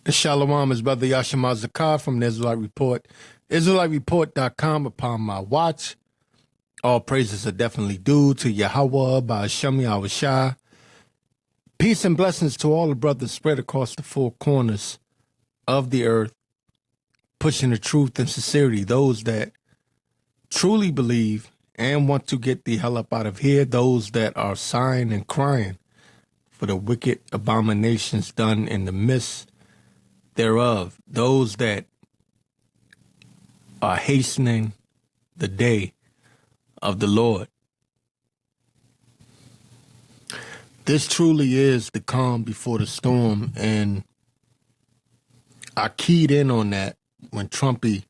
Shalom is Brother Yashima Zakar from the Israelite Report. IsraeliteReport.com upon my watch. All praises are definitely due to Yahweh by Hashem Yahushua. Peace and blessings to all the brothers spread across the four corners of the earth, pushing the truth and sincerity. Those that truly believe and want to get the hell up out of here. Those that are sighing and crying for the wicked abominations done in the midst thereof. Those that are hastening the day of the Lord. This truly is the calm before the storm, and I keyed in on that when Trumpy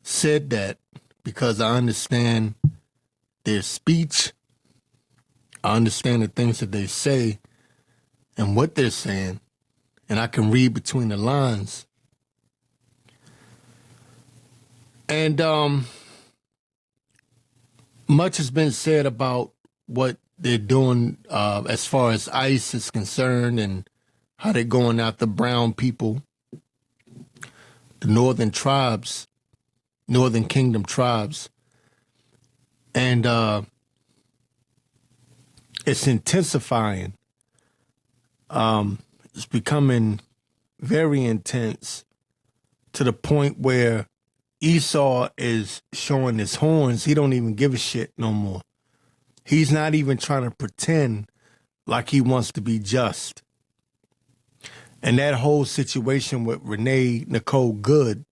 said that because I understand their speech, I understand the things that they say and what they're saying, and I can read between the lines. And much has been said about what they're doing as far as ICE is concerned and how they're going after brown people, the northern tribes, northern kingdom tribes. And it's intensifying. It's becoming very intense to the point where Esau is showing his horns. He don't even give a shit no more. He's not even trying to pretend like he wants to be just. And that whole situation with Renee Nicole Good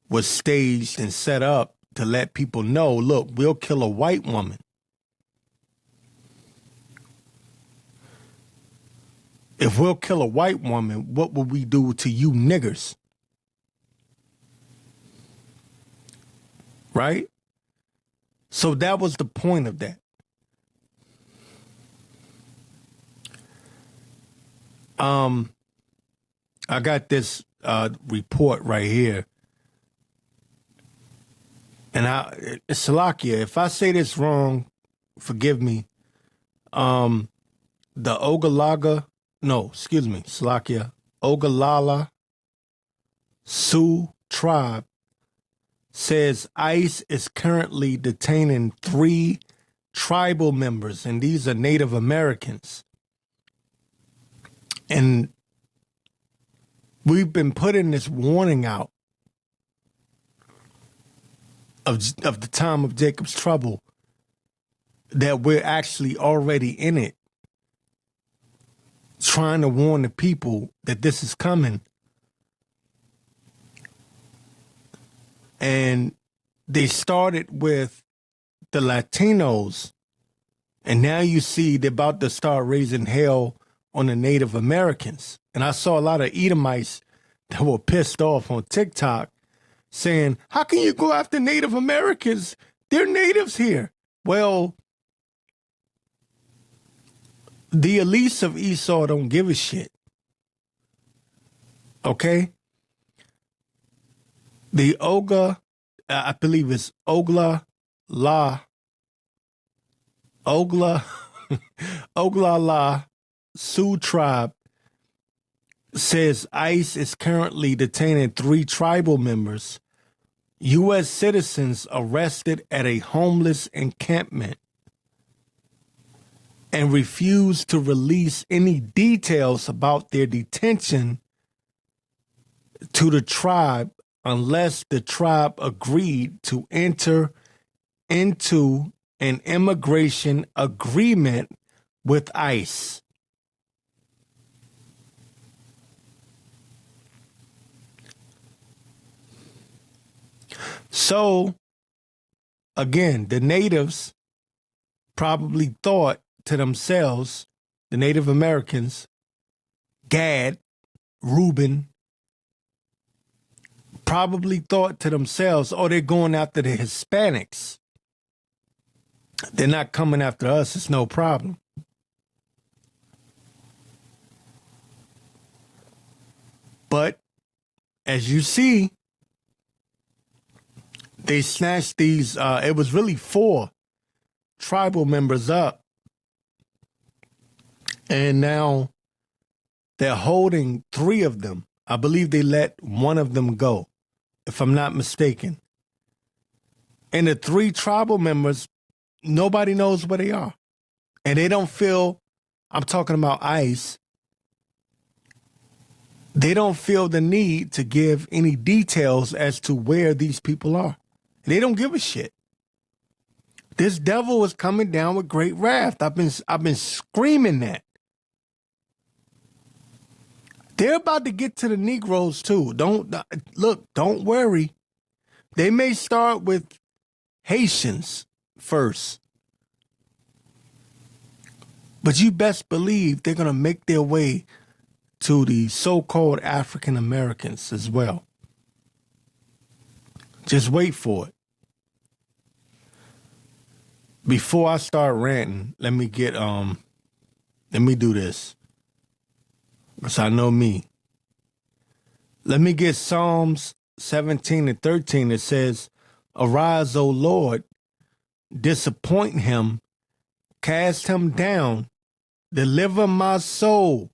was staged and set up to let people know, look, we'll kill a white woman. If we'll kill a white woman, what will we do to you niggers? Right? So that was the point of that. I got this report right here. And Salakia, if I say this wrong, forgive me. The Salakia, Ogallala Sioux tribe says ICE is currently detaining 3 tribal members, and these are Native Americans. And we've been putting this warning out of the time of Jacob's trouble that we're actually already in it, trying to warn the people that this is coming. And they started with the Latinos, and now you see they're about to start raising hell on the Native Americans. And I saw a lot of Edomites that were pissed off on TikTok saying, how can you go after Native Americans? They're natives here. Well, the elites of Esau don't give a shit. Okay? The I believe it's Oglala Sioux tribe says ICE is currently detaining 3 tribal members, U.S. citizens arrested at a homeless encampment, and refused to release any details about their detention to the tribe unless the tribe agreed to enter into an immigration agreement with ICE. So, again, the natives probably thought to themselves, the Native Americans, Gad, Reuben, probably thought to themselves, oh, they're going after the Hispanics. They're not coming after us. It's no problem. But as you see, they snatched these, it was really 4 tribal members up. And now They're holding 3 of them. I believe they let one of them go, if I'm not mistaken. And the 3 tribal members, nobody knows where they are. And they don't feel, I'm talking about ICE, they don't feel the need to give any details as to where these people are. They don't give a shit. This devil is coming down with great wrath. I've been screaming that. They're about to get to the Negroes too. Don't worry. They may start with Haitians first. But you best believe they're going to make their way to the so-called African Americans as well. Just wait for it. Before I start ranting, let me do this. Because I know me. Let me get Psalms 17 and 13. It says, "Arise, O Lord, disappoint him, cast him down, deliver my soul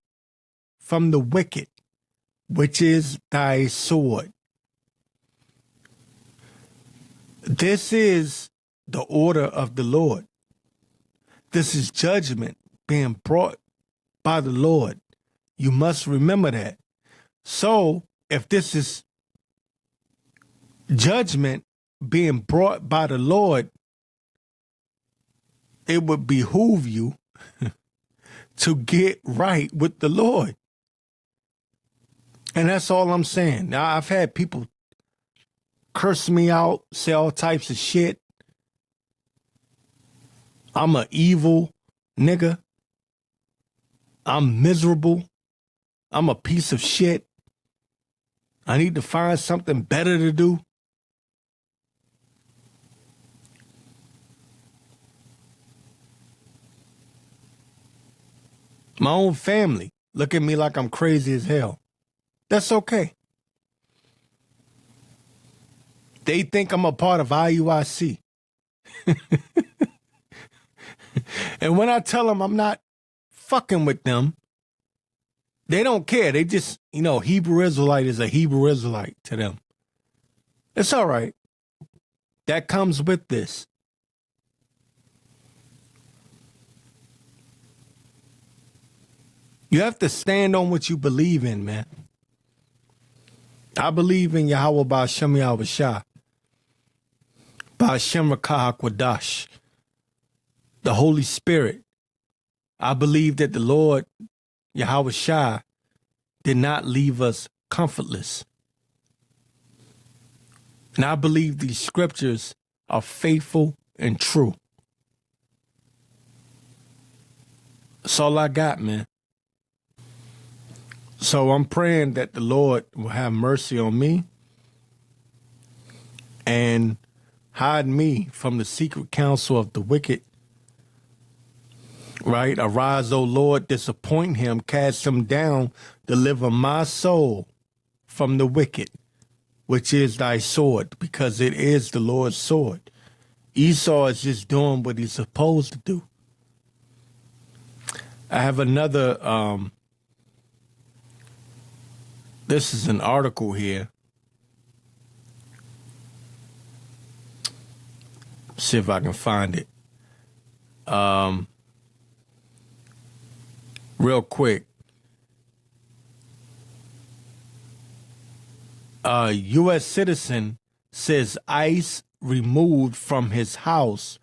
from the wicked, which is thy sword." This is the order of the Lord. This is judgment being brought by the Lord. You must remember that. So, if this is judgment being brought by the Lord, it would behoove you to get right with the Lord. And that's all I'm saying. Now, I've had people curse me out, say all types of shit. I'm an evil nigga. I'm miserable. I'm a piece of shit. I need to find something better to do. My own family look at me like I'm crazy as hell. That's okay. They think I'm a part of IUIC. And when I tell them I'm not fucking with them, they don't care. They just, Hebrew Israelite is a Hebrew Israelite to them. It's all right. That comes with this. You have to stand on what you believe in, man. I believe in Yahweh Ba'Shem Yahweh Shah. Ba'Shem Rakah HaKwadash. The Holy Spirit. I believe that the Lord, Yahweh Shah, did not leave us comfortless. And I believe these scriptures are faithful and true. That's all I got, man. So I'm praying that the Lord will have mercy on me and hide me from the secret counsel of the wicked. Right? Arise, O Lord, disappoint him, cast him down, deliver my soul from the wicked, which is thy sword, because it is the Lord's sword. Esau is just doing what he's supposed to do. I have another, this is an article here. See if I can find it. Real quick. U.S. citizen says ICE removed from his house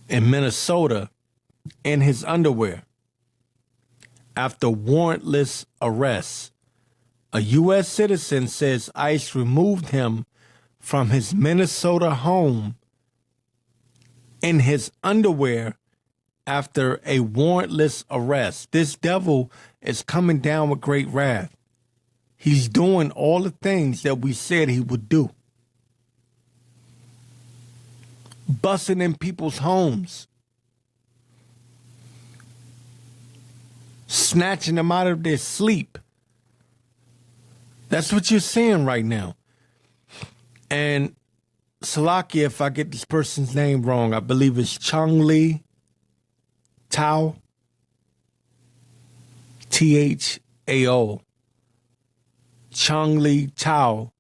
in Minnesota in his underwear after warrantless arrest. A U.S. citizen says ICE removed him from his Minnesota home in his underwear after a warrantless arrest. This devil is coming down with great wrath. He's doing all the things that we said he would do. Busting in people's homes. Snatching them out of their sleep. That's what you're seeing right now. And Salakia, if I get this person's name wrong, I believe it's Chung Lee Tao. Thao, Chong-Li Chao,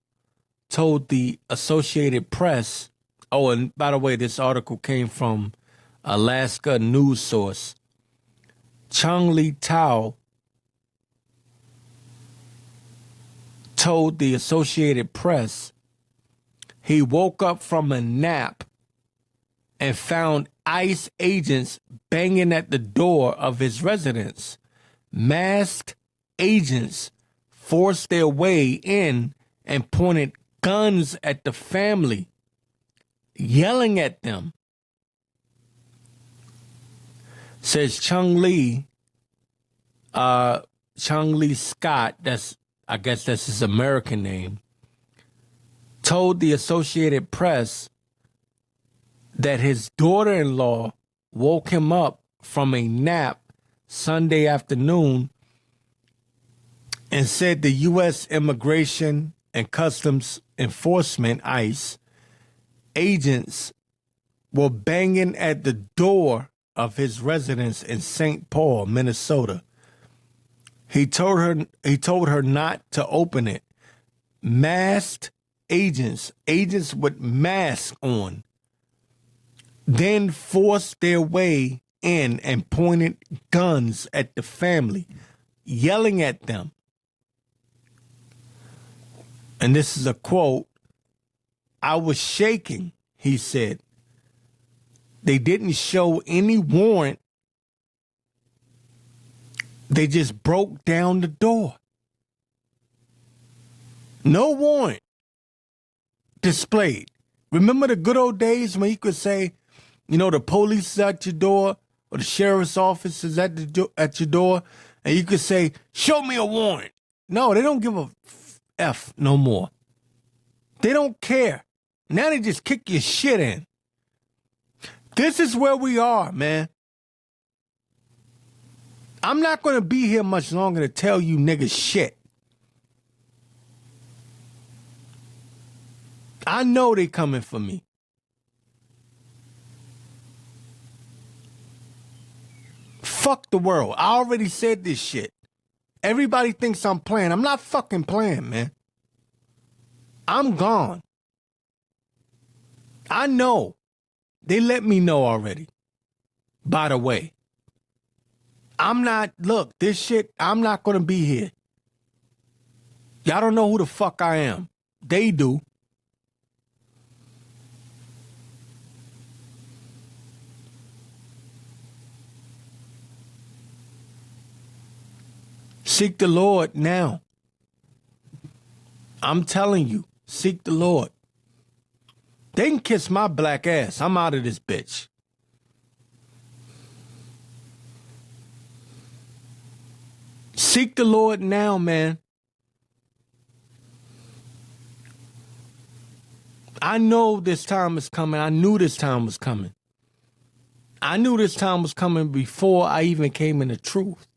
told the Associated Press, oh, and by the way, this article came from Alaska news source. Chong-Li Chao told the Associated Press he woke up from a nap and found ICE agents banging at the door of his residence. Masked agents forced their way in and pointed guns at the family, yelling at them. Says Chong-Li Scott, I guess that's his American name, told the Associated Press that his daughter-in-law woke him up from a nap Sunday afternoon and said the U.S. Immigration and Customs Enforcement, ICE, agents were banging at the door of his residence in St. Paul, Minnesota. He told her not to open it. Masked agents with masks on, then forced their way in and pointed guns at the family, yelling at them. And this is a quote, "I was shaking," he said. They didn't show any warrant. They just broke down the door. No warrant displayed. Remember the good old days when you could say, you know, the police is at your door or the sheriff's office is at your door, and you could say, "Show me a warrant." No, they don't give a F no more. They don't care. Now they just kick your shit in. This is where we are, man. I'm not going to be here much longer to tell you niggas shit. I know they coming for me. Fuck the world. I already said this shit. Everybody thinks I'm playing. I'm not fucking playing, man. I'm gone. I know. They let me know already. By the way. Look, this shit, I'm not going to be here. Y'all don't know who the fuck I am. They do. Seek the Lord now. I'm telling you, seek the Lord. They can kiss my black ass. I'm out of this bitch. Seek the Lord now, man. I know this time is coming. I knew this time was coming. I knew this time was coming before I even came in the truth.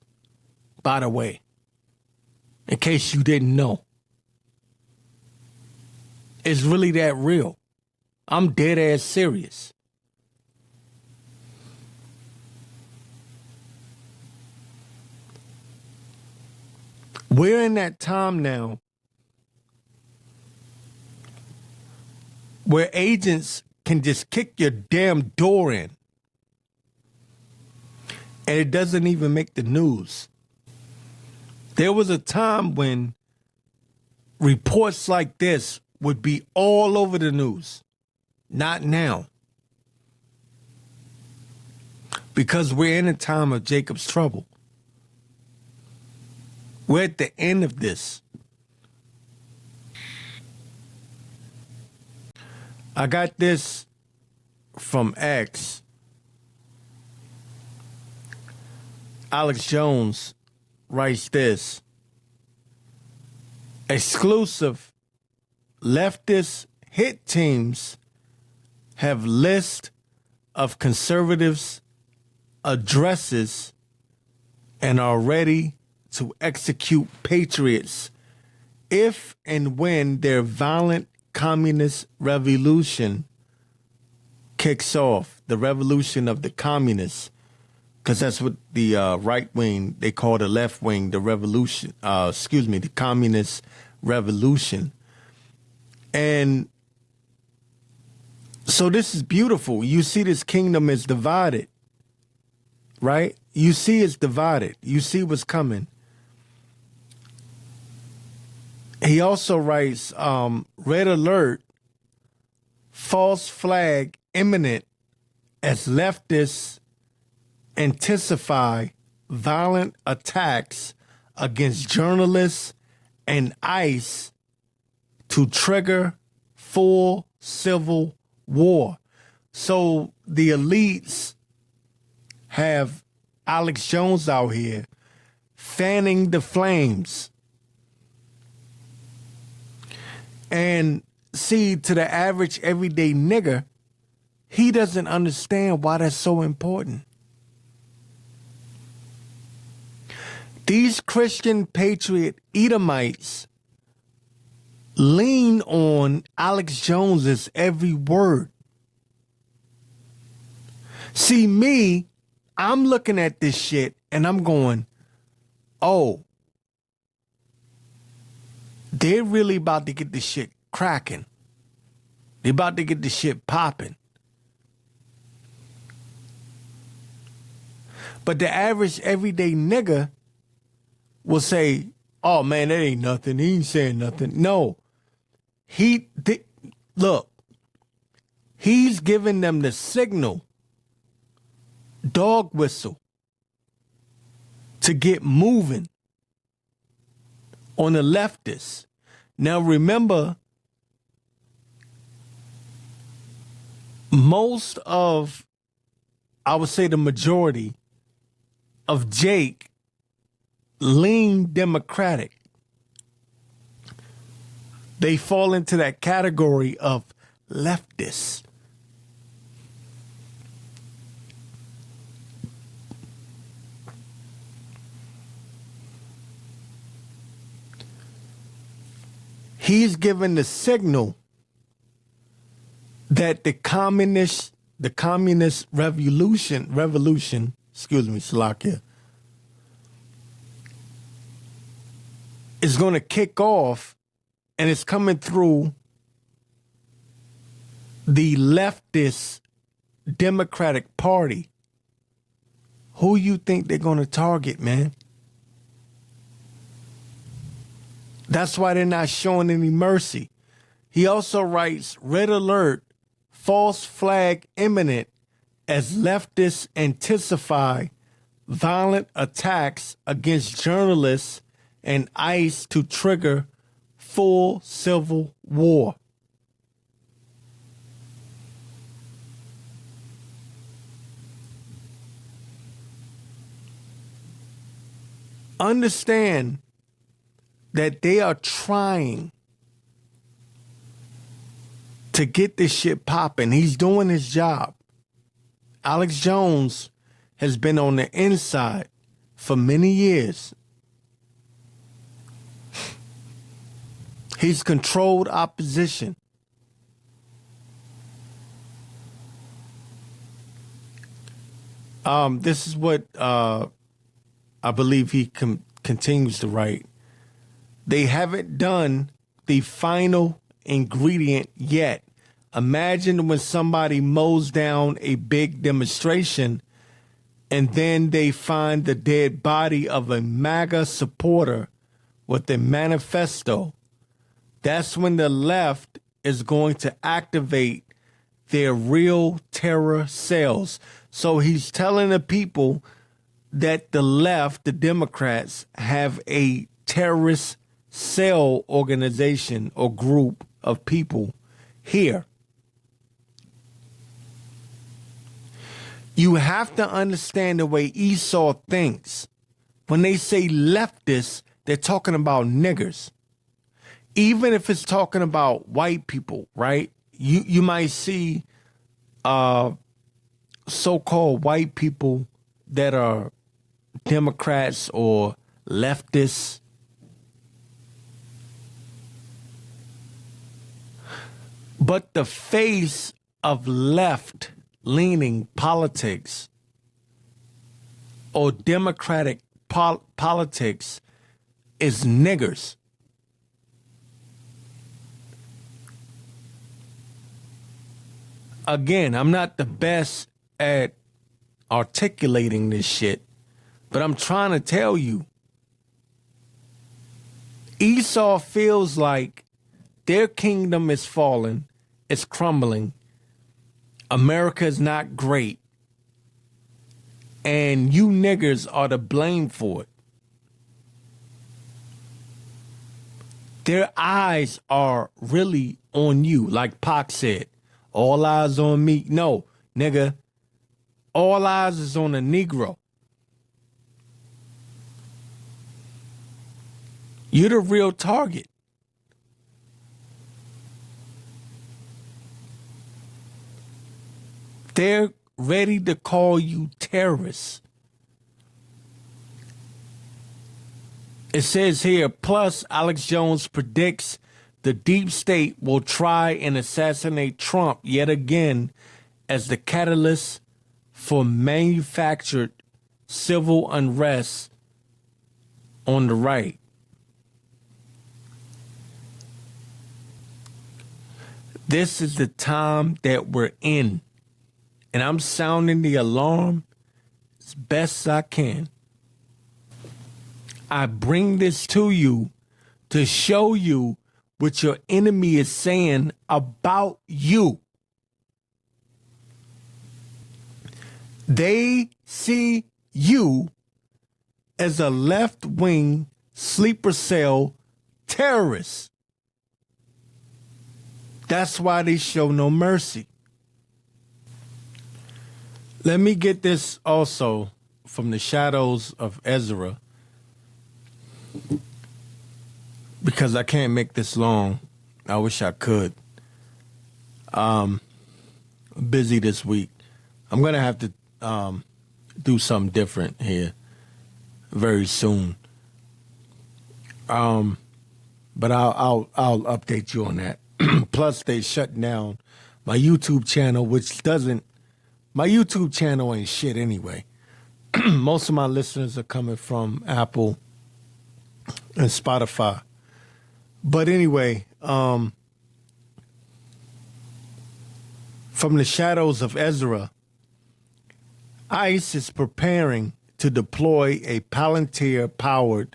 By the way, in case you didn't know. It's really that real. I'm dead ass serious. We're in that time now where agents can just kick your damn door in. And it doesn't even make the news. There was a time when reports like this would be all over the news. Not now. Because we're in a time of Jacob's trouble. We're at the end of this. I got this from X. Alex Jones writes this. Exclusive. Leftist hit teams have list of conservatives' addresses and are ready to execute patriots if and when their violent communist revolution kicks off, the revolution of the communists, because that's what the right wing, they call the left wing, the revolution, the communist revolution. And so this is beautiful. You see this kingdom is divided, right? You see it's divided. You see what's coming. He also writes, red alert, false flag imminent as leftists intensify violent attacks against journalists and ICE to trigger full civil war. So the elites have Alex Jones out here fanning the flames. And see, to the average everyday nigger, he doesn't understand why that's so important. These Christian patriot Edomites lean on Alex Jones's every word. See, me, I'm looking at this shit and I'm going, oh, they're really about to get this shit cracking. They're about to get this shit popping. But the average everyday nigga will say, oh man, that ain't nothing. He ain't saying nothing. No. Look, he's giving them the signal, dog whistle, to get moving on the leftists. Now remember, most of, I would say the majority of Jake lean Democratic. They fall into that category of leftists. He's given the signal that the communist revolution, Slovakia, is going to kick off, and it's coming through the leftist Democratic Party. Who you think they're going to target, man? That's why they're not showing any mercy. He also writes, red alert, false flag imminent as leftists intensify violent attacks against journalists and ICE to trigger full civil war. Understand that they are trying to get this shit popping. He's doing his job. Alex Jones has been on the inside for many years. He's controlled opposition. This is what I believe he continues to write. They haven't done the final ingredient yet. Imagine when somebody mows down a big demonstration and then they find the dead body of a MAGA supporter with a manifesto. That's when the left is going to activate their real terror cells. So he's telling the people that the left, the Democrats, have a terrorist cell organization or group of people here. You have to understand the way Esau thinks. When they say leftists, they're talking about niggers. Even if it's talking about white people, right? You might see so-called white people that are Democrats or leftists. But the face of left-leaning politics or democratic politics is niggers. Again, I'm not the best at articulating this shit, but I'm trying to tell you. Esau feels like their kingdom is falling, it's crumbling. America is not great. And you niggers are to blame for it. Their eyes are really on you, like Pac said. All eyes on me. No, nigga. All eyes is on a Negro. You're the real target. They're ready to call you terrorists. It says here, plus Alex Jones predicts the deep state will try and assassinate Trump yet again as the catalyst for manufactured civil unrest on the right. This is the time that we're in, and I'm sounding the alarm as best I can. I bring this to you to show you what your enemy is saying about you. They see you as a left-wing sleeper cell terrorist. That's why they show no mercy. Let me get this also from the shadows of Ezra, because I can't make this long. I wish I could. I'm busy this week. I'm going to have to do something different here very soon. But I'll update you on that. Plus, they shut down my YouTube channel, my YouTube channel ain't shit anyway. Most of my listeners are coming from Apple and Spotify. But anyway, from the shadows of Ezra, ICE is preparing to deploy a Palantir-powered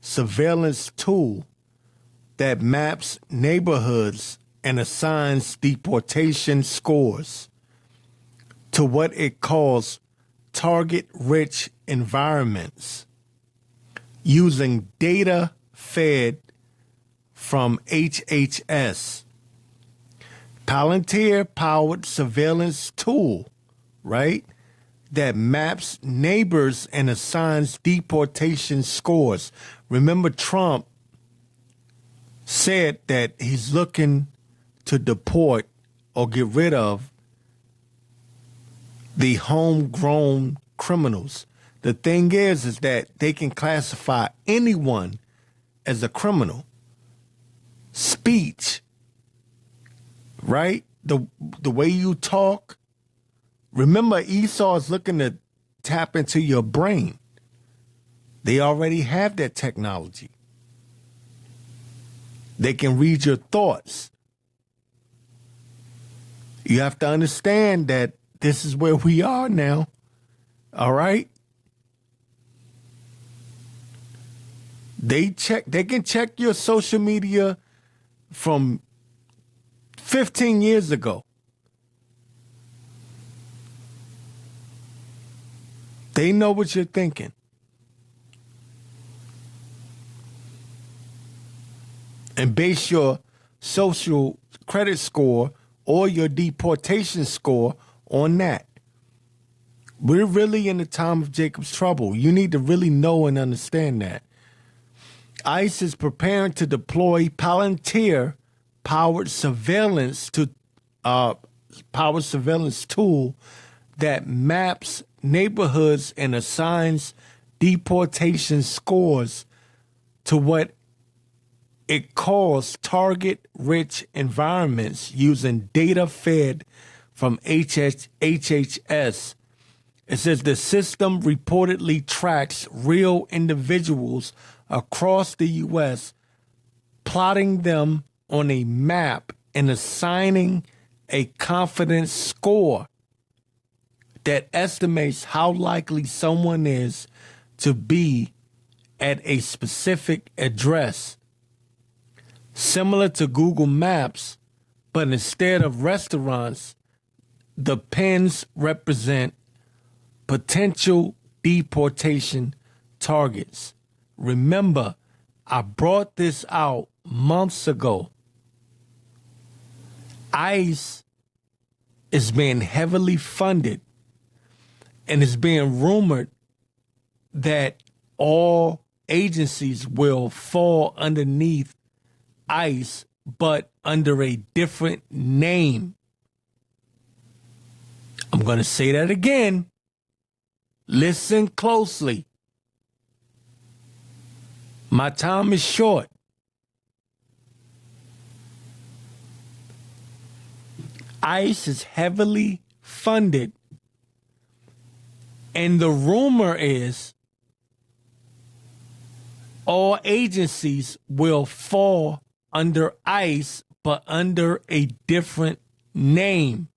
surveillance tool that maps neighborhoods and assigns deportation scores to what it calls target-rich environments using data fed from HHS. Palantir-powered surveillance tool, right, that maps neighbors and assigns deportation scores. Remember, Trump said that he's looking to deport or get rid of the homegrown criminals. The thing is that they can classify anyone as a criminal. Speech, right? The way you talk. Remember, Esau is looking to tap into your brain. They already have that technology. They can read your thoughts. You have to understand that this is where we are now. All right? They can check your social media from 15 years ago. They know what you're thinking. And base your social credit score or your deportation score on that. We're really in the time of Jacob's trouble. You need to really know and understand that. ICE is preparing to deploy Palantir-powered surveillance tool that maps neighborhoods and assigns deportation scores to what it calls target-rich environments using data fed from HHS It says the system reportedly tracks real individuals across the U.S., plotting them on a map and assigning a confidence score that estimates how likely someone is to be at a specific address. Similar to Google Maps, but instead of restaurants, the pins represent potential deportation targets. Remember, I brought this out months ago. ICE is being heavily funded, and it's being rumored that all agencies will fall underneath ICE, but under a different name. I'm going to say that again. Listen closely. My time is short. ICE is heavily funded, and the rumor is all agencies will fall under ICE, but under a different name.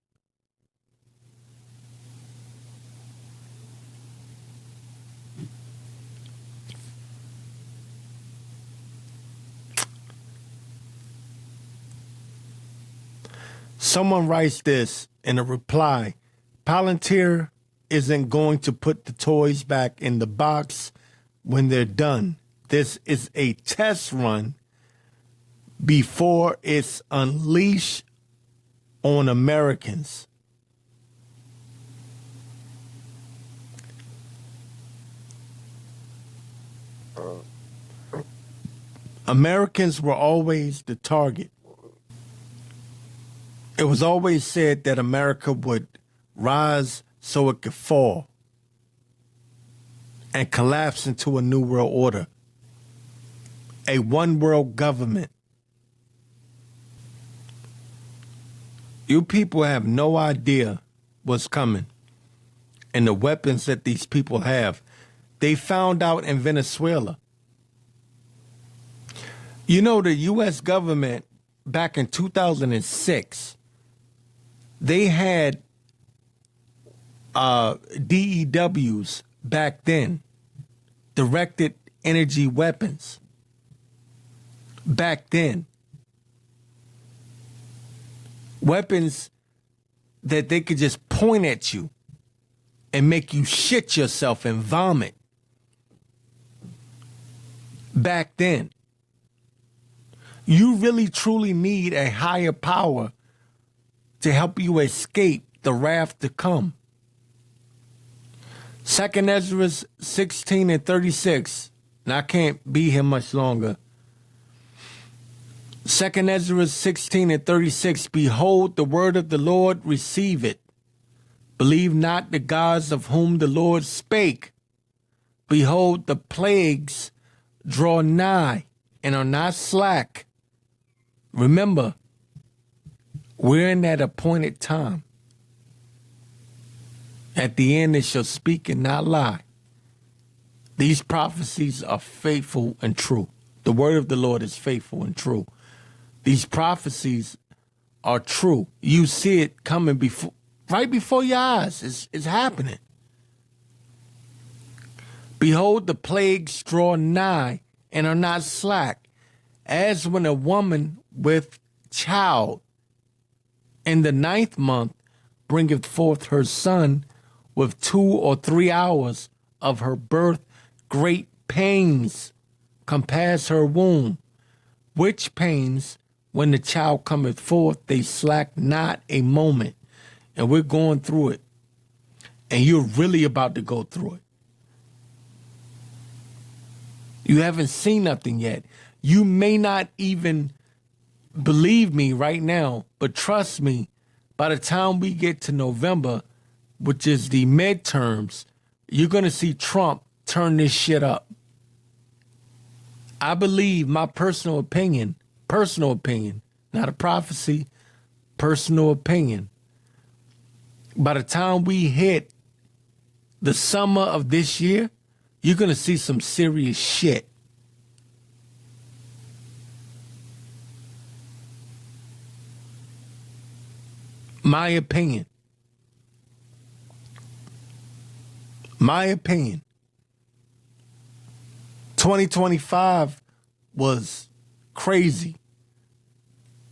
Someone writes this in a reply: Palantir isn't going to put the toys back in the box when they're done. This is a test run before it's unleashed on Americans. Americans were always the target. It was always said that America would rise so it could fall and collapse into a new world order, a one world government. You people have no idea what's coming and the weapons that these people have. They found out in Venezuela. You know, the U.S. government back in 2006, they had DEWs back then, directed energy weapons. Back then, weapons that they could just point at you and make you shit yourself and vomit. Back then, you really truly need a higher power to help you escape the wrath to come. 2 Ezra 16 and 36, and I can't be here much longer. 2 Ezra 16 and 36, behold, the word of the Lord, receive it. Believe not the gods of whom the Lord spake. Behold, the plagues draw nigh and are not slack. Remember, we're in that appointed time. At the end, it shall speak and not lie. These prophecies are faithful and true. The word of the Lord is faithful and true. These prophecies are true. You see it coming right before your eyes. It's happening. Behold, the plagues draw nigh and are not slack, as when a woman with child in the 9th month bringeth forth her son, with 2 or 3 hours of her birth great pains compass her womb, which pains, when the child cometh forth, they slack not a moment. And we're going through it. And you're really about to go through it. You haven't seen nothing yet. You may not even believe me right now, but trust me, by the time we get to November, which is the midterms, you're going to see Trump turn this shit up. I believe, my personal opinion, not a prophecy, personal opinion, by the time we hit the summer of this year, you're going to see some serious shit. My opinion. My opinion. 2025 was crazy.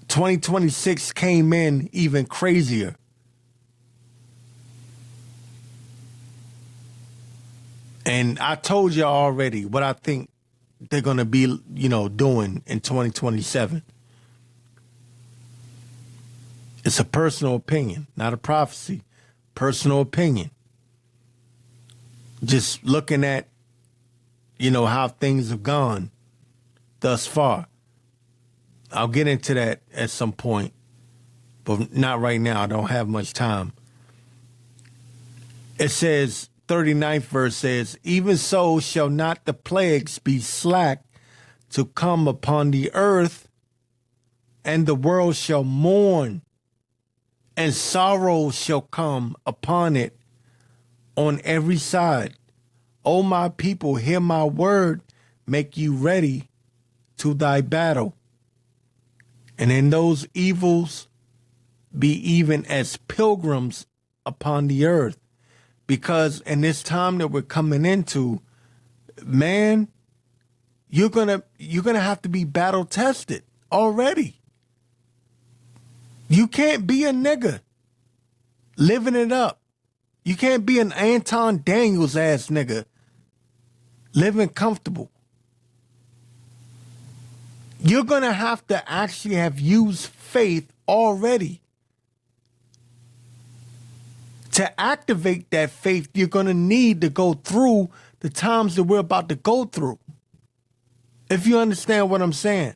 2026 came in even crazier. And I told you already what I think they're going to be, doing in 2027. It's a personal opinion, not a prophecy. Personal opinion. Just looking at, how things have gone thus far. I'll get into that at some point, but not right now. I don't have much time. It says, 39th verse says, even so shall not the plagues be slack to come upon the earth, and the world shall mourn, and sorrow shall come upon it on every side. O my people, hear my word, make you ready to thy battle. And in those evils be even as pilgrims upon the earth. Because in this time that we're coming into, man, you're gonna have to be battle tested already. You can't be a nigga living it up. You can't be an Anton Daniels ass nigga living comfortable. You're gonna have to actually have used faith already. To activate that faith, you're going to need to go through the times that we're about to go through. If you understand what I'm saying.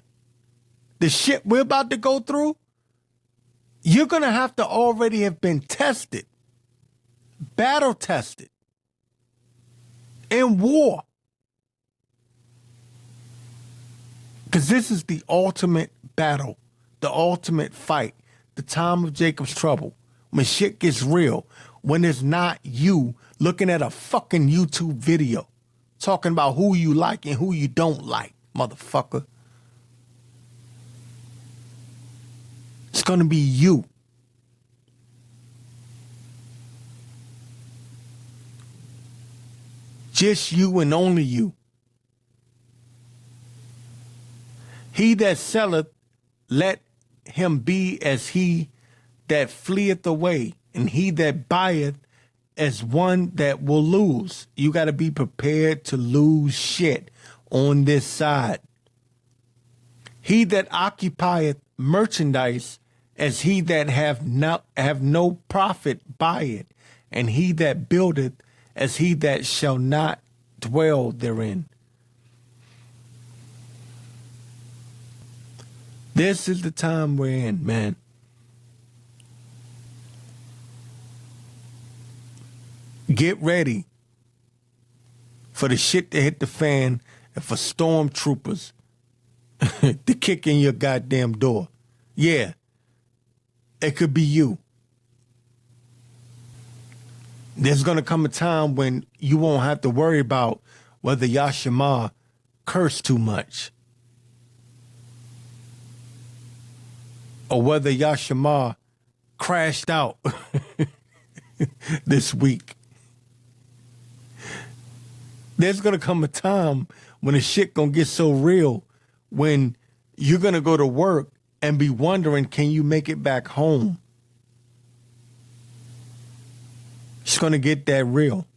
The shit we're about to go through, you're going to have to already have been tested, battle tested, in war. Because this is the ultimate battle, the ultimate fight, the time of Jacob's trouble. When shit gets real, when it's not you looking at a fucking YouTube video talking about who you like and who you don't like, motherfucker. It's gonna be you. Just you and only you. He that selleth, let him be as he that fleeth away, and he that buyeth as one that will lose. You got to be prepared to lose shit on this side. He that occupieth merchandise as he that have no profit by it, and he that buildeth as he that shall not dwell therein. This is the time we're in, man. Get ready for the shit to hit the fan and for stormtroopers to kick in your goddamn door. Yeah, it could be you. There's going to come a time when you won't have to worry about whether Yashima cursed too much or whether Yashima crashed out this week. There's going to come a time when the shit going to get so real when you're going to go to work and be wondering, can you make it back home? It's going to get that real.